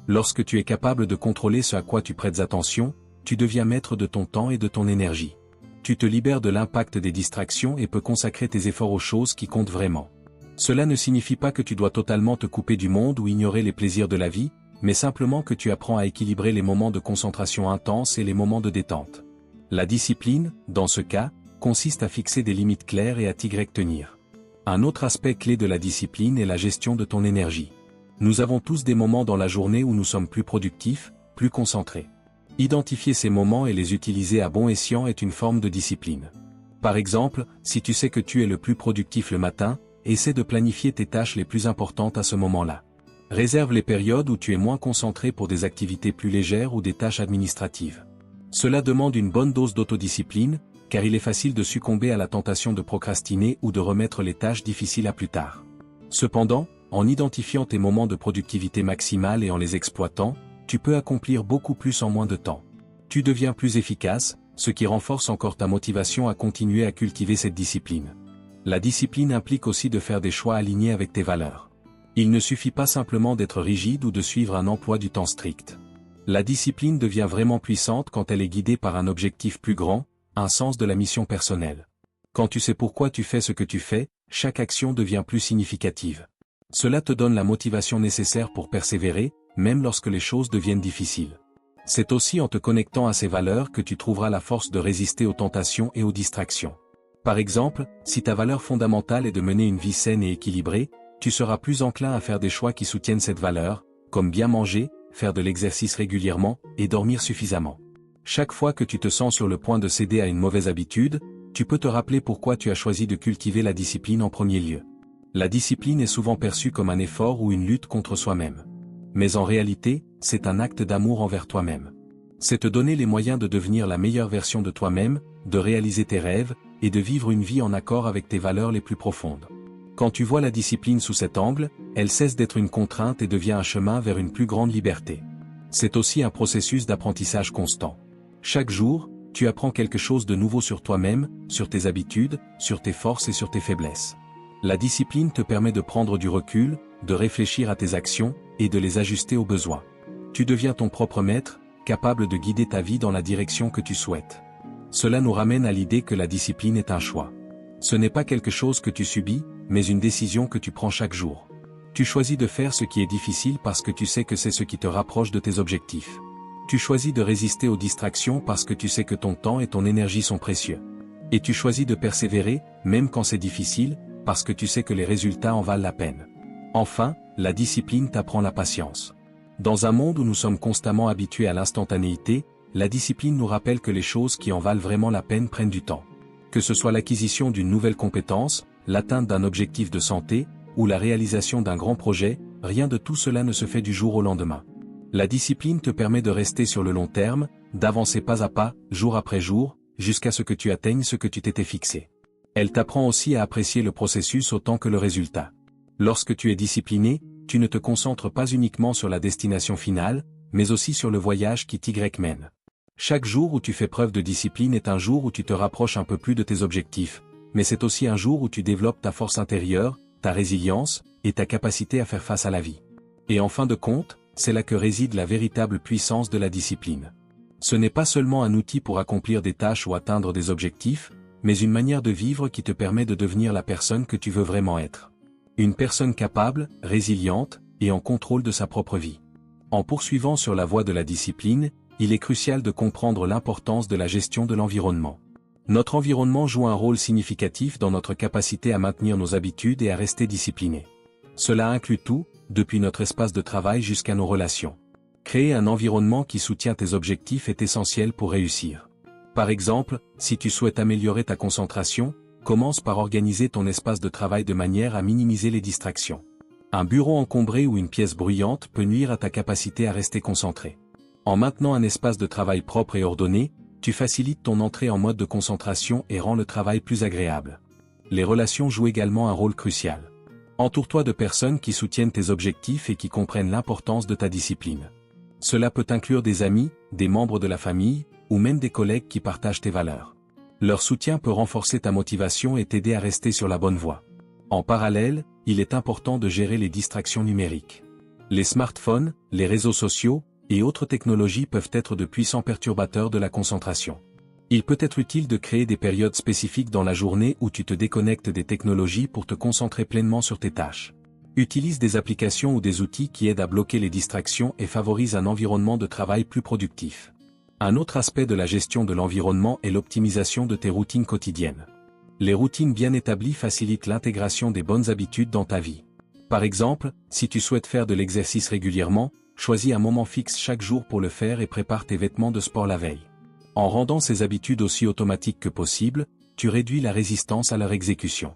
Lorsque tu es capable de contrôler ce à quoi tu prêtes attention, tu deviens maître de ton temps et de ton énergie. Tu te libères de l'impact des distractions et peux consacrer tes efforts aux choses qui comptent vraiment. Cela ne signifie pas que tu dois totalement te couper du monde ou ignorer les plaisirs de la vie, mais simplement que tu apprends à équilibrer les moments de concentration intense et les moments de détente. La discipline, dans ce cas, consiste à fixer des limites claires et à t'y tenir. Un autre aspect clé de la discipline est la gestion de ton énergie. Nous avons tous des moments dans la journée où nous sommes plus productifs, plus concentrés. Identifier ces moments et les utiliser à bon escient est une forme de discipline. Par exemple, si tu sais que tu es le plus productif le matin, essaie de planifier tes tâches les plus importantes à ce moment-là. Réserve les périodes où tu es moins concentré pour des activités plus légères ou des tâches administratives. Cela demande une bonne dose d'autodiscipline, car il est facile de succomber à la tentation de procrastiner ou de remettre les tâches difficiles à plus tard. Cependant, en identifiant tes moments de productivité maximale et en les exploitant, tu peux accomplir beaucoup plus en moins de temps. Tu deviens plus efficace, ce qui renforce encore ta motivation à continuer à cultiver cette discipline. La discipline implique aussi de faire des choix alignés avec tes valeurs. Il ne suffit pas simplement d'être rigide ou de suivre un emploi du temps strict. La discipline devient vraiment puissante quand elle est guidée par un objectif plus grand, un sens de la mission personnelle. Quand tu sais pourquoi tu fais ce que tu fais, chaque action devient plus significative. Cela te donne la motivation nécessaire pour persévérer, même lorsque les choses deviennent difficiles. C'est aussi en te connectant à ces valeurs que tu trouveras la force de résister aux tentations et aux distractions. Par exemple, si ta valeur fondamentale est de mener une vie saine et équilibrée, tu seras plus enclin à faire des choix qui soutiennent cette valeur, comme bien manger, faire de l'exercice régulièrement et dormir suffisamment. Chaque fois que tu te sens sur le point de céder à une mauvaise habitude, tu peux te rappeler pourquoi tu as choisi de cultiver la discipline en premier lieu. La discipline est souvent perçue comme un effort ou une lutte contre soi-même. Mais en réalité, c'est un acte d'amour envers toi-même. C'est te donner les moyens de devenir la meilleure version de toi-même, de réaliser tes rêves, et de vivre une vie en accord avec tes valeurs les plus profondes. Quand tu vois la discipline sous cet angle, elle cesse d'être une contrainte et devient un chemin vers une plus grande liberté. C'est aussi un processus d'apprentissage constant. Chaque jour, tu apprends quelque chose de nouveau sur toi-même, sur tes habitudes, sur tes forces et sur tes faiblesses. La discipline te permet de prendre du recul, de réfléchir à tes actions, et de les ajuster aux besoins. Tu deviens ton propre maître, capable de guider ta vie dans la direction que tu souhaites. Cela nous ramène à l'idée que la discipline est un choix. Ce n'est pas quelque chose que tu subis, mais une décision que tu prends chaque jour. Tu choisis de faire ce qui est difficile parce que tu sais que c'est ce qui te rapproche de tes objectifs. Tu choisis de résister aux distractions parce que tu sais que ton temps et ton énergie sont précieux. Et tu choisis de persévérer, même quand c'est difficile, parce que tu sais que les résultats en valent la peine. Enfin, la discipline t'apprend la patience. Dans un monde où nous sommes constamment habitués à l'instantanéité, la discipline nous rappelle que les choses qui en valent vraiment la peine prennent du temps. Que ce soit l'acquisition d'une nouvelle compétence, l'atteinte d'un objectif de santé, ou la réalisation d'un grand projet, rien de tout cela ne se fait du jour au lendemain. La discipline te permet de rester sur le long terme, d'avancer pas à pas, jour après jour, jusqu'à ce que tu atteignes ce que tu t'étais fixé. Elle t'apprend aussi à apprécier le processus autant que le résultat. Lorsque tu es discipliné, tu ne te concentres pas uniquement sur la destination finale, mais aussi sur le voyage qui t'y mène. Chaque jour où tu fais preuve de discipline est un jour où tu te rapproches un peu plus de tes objectifs, mais c'est aussi un jour où tu développes ta force intérieure, ta résilience, et ta capacité à faire face à la vie. Et en fin de compte, c'est là que réside la véritable puissance de la discipline. Ce n'est pas seulement un outil pour accomplir des tâches ou atteindre des objectifs, mais une manière de vivre qui te permet de devenir la personne que tu veux vraiment être. Une personne capable, résiliente, et en contrôle de sa propre vie. En poursuivant sur la voie de la discipline, il est crucial de comprendre l'importance de la gestion de l'environnement. Notre environnement joue un rôle significatif dans notre capacité à maintenir nos habitudes et à rester disciplinés. Cela inclut tout, depuis notre espace de travail jusqu'à nos relations. Créer un environnement qui soutient tes objectifs est essentiel pour réussir. Par exemple, si tu souhaites améliorer ta concentration, commence par organiser ton espace de travail de manière à minimiser les distractions. Un bureau encombré ou une pièce bruyante peut nuire à ta capacité à rester concentré. En maintenant un espace de travail propre et ordonné, tu facilites ton entrée en mode de concentration et rends le travail plus agréable. Les relations jouent également un rôle crucial. Entoure-toi de personnes qui soutiennent tes objectifs et qui comprennent l'importance de ta discipline. Cela peut inclure des amis, des membres de la famille, ou même des collègues qui partagent tes valeurs. Leur soutien peut renforcer ta motivation et t'aider à rester sur la bonne voie. En parallèle, il est important de gérer les distractions numériques. Les smartphones, les réseaux sociaux, et autres technologies peuvent être de puissants perturbateurs de la concentration. Il peut être utile de créer des périodes spécifiques dans la journée où tu te déconnectes des technologies pour te concentrer pleinement sur tes tâches. Utilise des applications ou des outils qui aident à bloquer les distractions et favorisent un environnement de travail plus productif. Un autre aspect de la gestion de l'environnement est l'optimisation de tes routines quotidiennes. Les routines bien établies facilitent l'intégration des bonnes habitudes dans ta vie. Par exemple, si tu souhaites faire de l'exercice régulièrement, choisis un moment fixe chaque jour pour le faire et prépare tes vêtements de sport la veille. En rendant ces habitudes aussi automatiques que possible, tu réduis la résistance à leur exécution.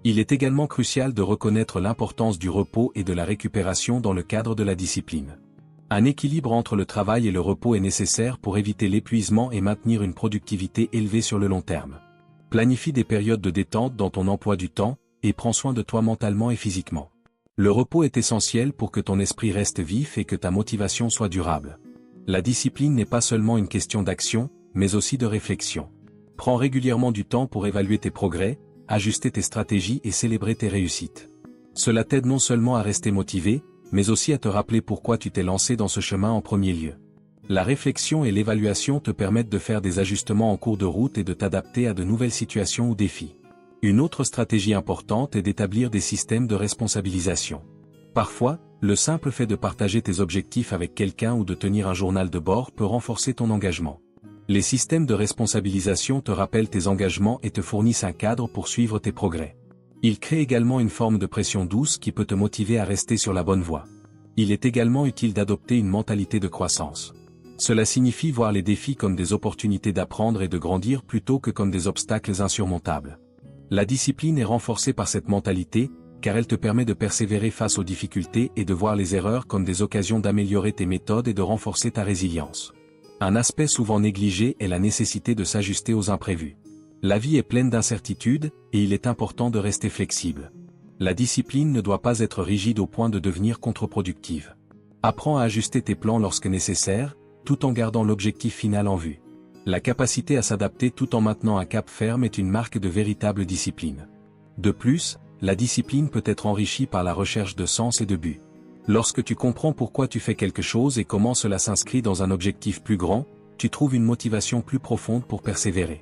Il est également crucial de reconnaître l'importance du repos et de la récupération dans le cadre de la discipline. Un équilibre entre le travail et le repos est nécessaire pour éviter l'épuisement et maintenir une productivité élevée sur le long terme. Planifie des périodes de détente dans ton emploi du temps, et prends soin de toi mentalement et physiquement. Le repos est essentiel pour que ton esprit reste vif et que ta motivation soit durable. La discipline n'est pas seulement une question d'action, mais aussi de réflexion. Prends régulièrement du temps pour évaluer tes progrès, ajuster tes stratégies et célébrer tes réussites. Cela t'aide non seulement à rester motivé, mais aussi à te rappeler pourquoi tu t'es lancé dans ce chemin en premier lieu. La réflexion et l'évaluation te permettent de faire des ajustements en cours de route et de t'adapter à de nouvelles situations ou défis. Une autre stratégie importante est d'établir des systèmes de responsabilisation. Parfois, le simple fait de partager tes objectifs avec quelqu'un ou de tenir un journal de bord peut renforcer ton engagement. Les systèmes de responsabilisation te rappellent tes engagements et te fournissent un cadre pour suivre tes progrès. Ils créent également une forme de pression douce qui peut te motiver à rester sur la bonne voie. Il est également utile d'adopter une mentalité de croissance. Cela signifie voir les défis comme des opportunités d'apprendre et de grandir plutôt que comme des obstacles insurmontables. La discipline est renforcée par cette mentalité, car elle te permet de persévérer face aux difficultés et de voir les erreurs comme des occasions d'améliorer tes méthodes et de renforcer ta résilience. Un aspect souvent négligé est la nécessité de s'ajuster aux imprévus. La vie est pleine d'incertitudes, et il est important de rester flexible. La discipline ne doit pas être rigide au point de devenir contre-productive. Apprends à ajuster tes plans lorsque nécessaire, tout en gardant l'objectif final en vue. La capacité à s'adapter tout en maintenant un cap ferme est une marque de véritable discipline. De plus, la discipline peut être enrichie par la recherche de sens et de but. Lorsque tu comprends pourquoi tu fais quelque chose et comment cela s'inscrit dans un objectif plus grand, tu trouves une motivation plus profonde pour persévérer.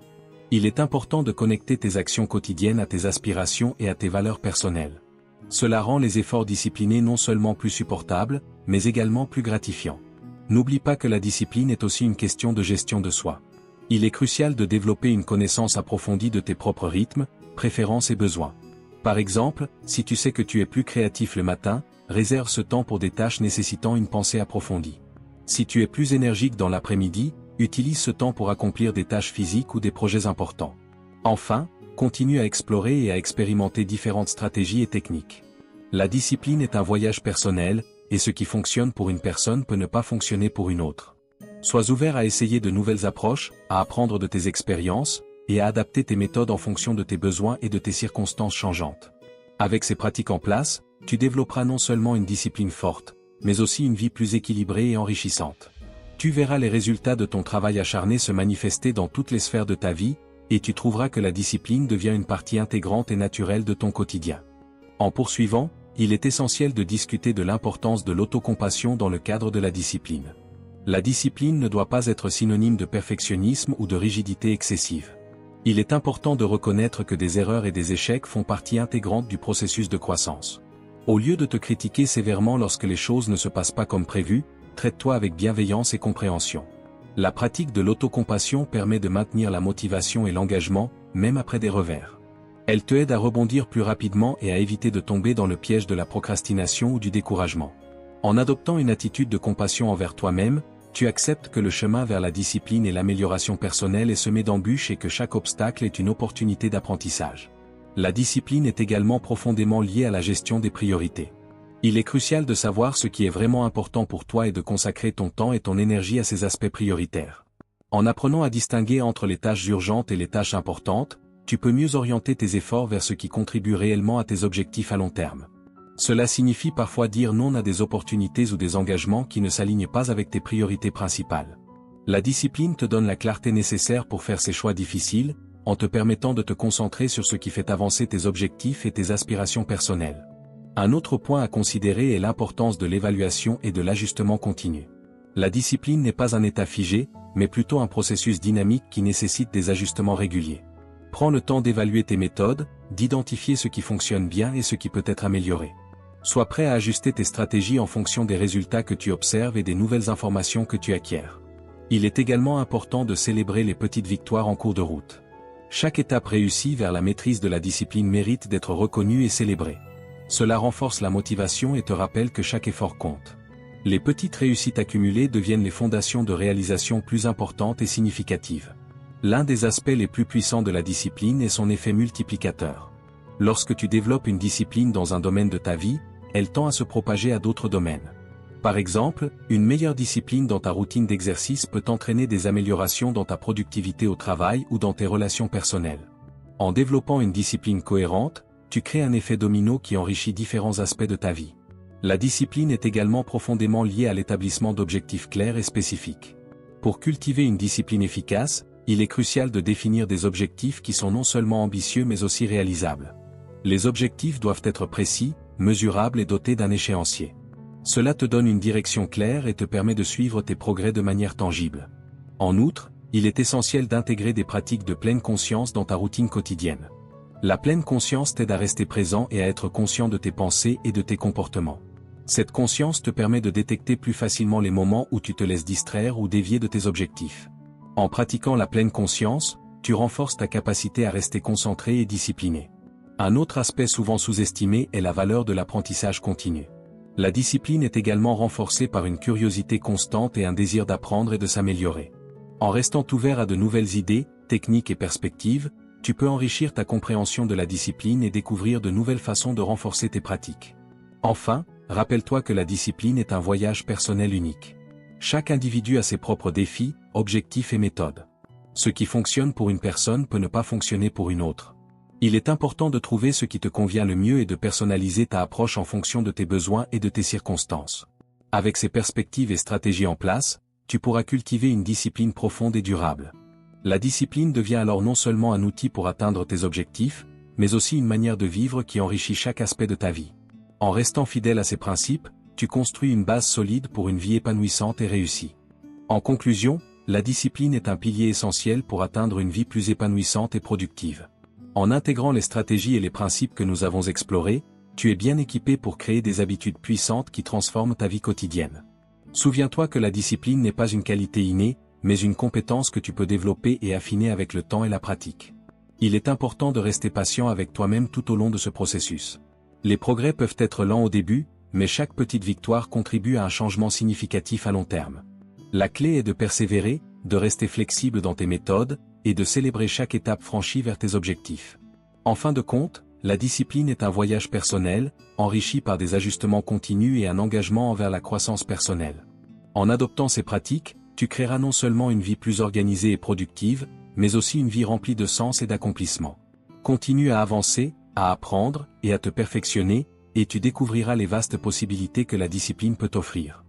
Il est important de connecter tes actions quotidiennes à tes aspirations et à tes valeurs personnelles. Cela rend les efforts disciplinés non seulement plus supportables, mais également plus gratifiants. N'oublie pas que la discipline est aussi une question de gestion de soi. Il est crucial de développer une connaissance approfondie de tes propres rythmes, préférences et besoins. Par exemple, si tu sais que tu es plus créatif le matin, réserve ce temps pour des tâches nécessitant une pensée approfondie. Si tu es plus énergique dans l'après-midi, utilise ce temps pour accomplir des tâches physiques ou des projets importants. Enfin, continue à explorer et à expérimenter différentes stratégies et techniques. La discipline est un voyage personnel, et ce qui fonctionne pour une personne peut ne pas fonctionner pour une autre. Sois ouvert à essayer de nouvelles approches, à apprendre de tes expériences, et à adapter tes méthodes en fonction de tes besoins et de tes circonstances changeantes. Avec ces pratiques en place, tu développeras non seulement une discipline forte, mais aussi une vie plus équilibrée et enrichissante. Tu verras les résultats de ton travail acharné se manifester dans toutes les sphères de ta vie, et tu trouveras que la discipline devient une partie intégrante et naturelle de ton quotidien. En poursuivant, il est essentiel de discuter de l'importance de l'autocompassion dans le cadre de la discipline. La discipline ne doit pas être synonyme de perfectionnisme ou de rigidité excessive. Il est important de reconnaître que des erreurs et des échecs font partie intégrante du processus de croissance. Au lieu de te critiquer sévèrement lorsque les choses ne se passent pas comme prévu, traite-toi avec bienveillance et compréhension. La pratique de l'autocompassion permet de maintenir la motivation et l'engagement, même après des revers. Elle te aide à rebondir plus rapidement et à éviter de tomber dans le piège de la procrastination ou du découragement. En adoptant une attitude de compassion envers toi-même, tu acceptes que le chemin vers la discipline et l'amélioration personnelle est semé d'embûches et que chaque obstacle est une opportunité d'apprentissage. La discipline est également profondément liée à la gestion des priorités. Il est crucial de savoir ce qui est vraiment important pour toi et de consacrer ton temps et ton énergie à ces aspects prioritaires. En apprenant à distinguer entre les tâches urgentes et les tâches importantes, tu peux mieux orienter tes efforts vers ce qui contribue réellement à tes objectifs à long terme. Cela signifie parfois dire non à des opportunités ou des engagements qui ne s'alignent pas avec tes priorités principales. La discipline te donne la clarté nécessaire pour faire ces choix difficiles, en te permettant de te concentrer sur ce qui fait avancer tes objectifs et tes aspirations personnelles. Un autre point à considérer est l'importance de l'évaluation et de l'ajustement continu. La discipline n'est pas un état figé, mais plutôt un processus dynamique qui nécessite des ajustements réguliers. Prends le temps d'évaluer tes méthodes, d'identifier ce qui fonctionne bien et ce qui peut être amélioré. Sois prêt à ajuster tes stratégies en fonction des résultats que tu observes et des nouvelles informations que tu acquiers. Il est également important de célébrer les petites victoires en cours de route. Chaque étape réussie vers la maîtrise de la discipline mérite d'être reconnue et célébrée. Cela renforce la motivation et te rappelle que chaque effort compte. Les petites réussites accumulées deviennent les fondations de réalisations plus importantes et significatives. L'un des aspects les plus puissants de la discipline est son effet multiplicateur. Lorsque tu développes une discipline dans un domaine de ta vie, elle tend à se propager à d'autres domaines. Par exemple, une meilleure discipline dans ta routine d'exercice peut entraîner des améliorations dans ta productivité au travail ou dans tes relations personnelles. En développant une discipline cohérente, tu crées un effet domino qui enrichit différents aspects de ta vie. La discipline est également profondément liée à l'établissement d'objectifs clairs et spécifiques. Pour cultiver une discipline efficace, il est crucial de définir des objectifs qui sont non seulement ambitieux mais aussi réalisables. Les objectifs doivent être précis, mesurables et dotés d'un échéancier. Cela te donne une direction claire et te permet de suivre tes progrès de manière tangible. En outre, il est essentiel d'intégrer des pratiques de pleine conscience dans ta routine quotidienne. La pleine conscience t'aide à rester présent et à être conscient de tes pensées et de tes comportements. Cette conscience te permet de détecter plus facilement les moments où tu te laisses distraire ou dévier de tes objectifs. En pratiquant la pleine conscience, tu renforces ta capacité à rester concentré et discipliné. Un autre aspect souvent sous-estimé est la valeur de l'apprentissage continu. La discipline est également renforcée par une curiosité constante et un désir d'apprendre et de s'améliorer. En restant ouvert à de nouvelles idées, techniques et perspectives, tu peux enrichir ta compréhension de la discipline et découvrir de nouvelles façons de renforcer tes pratiques. Enfin, rappelle-toi que la discipline est un voyage personnel unique. Chaque individu a ses propres défis, objectifs et méthodes. Ce qui fonctionne pour une personne peut ne pas fonctionner pour une autre. Il est important de trouver ce qui te convient le mieux et de personnaliser ta approche en fonction de tes besoins et de tes circonstances. Avec ces perspectives et stratégies en place, tu pourras cultiver une discipline profonde et durable. La discipline devient alors non seulement un outil pour atteindre tes objectifs, mais aussi une manière de vivre qui enrichit chaque aspect de ta vie. En restant fidèle à ces principes, tu construis une base solide pour une vie épanouissante et réussie. En conclusion, la discipline est un pilier essentiel pour atteindre une vie plus épanouissante et productive. En intégrant les stratégies et les principes que nous avons explorés, tu es bien équipé pour créer des habitudes puissantes qui transforment ta vie quotidienne. Souviens-toi que la discipline n'est pas une qualité innée, mais une compétence que tu peux développer et affiner avec le temps et la pratique. Il est important de rester patient avec toi-même tout au long de ce processus. Les progrès peuvent être lents au début, mais chaque petite victoire contribue à un changement significatif à long terme. La clé est de persévérer, de rester flexible dans tes méthodes, et de célébrer chaque étape franchie vers tes objectifs. En fin de compte, la discipline est un voyage personnel, enrichi par des ajustements continus et un engagement envers la croissance personnelle. En adoptant ces pratiques, tu créeras non seulement une vie plus organisée et productive, mais aussi une vie remplie de sens et d'accomplissement. Continue à avancer, à apprendre et à te perfectionner, et tu découvriras les vastes possibilités que la discipline peut t'offrir.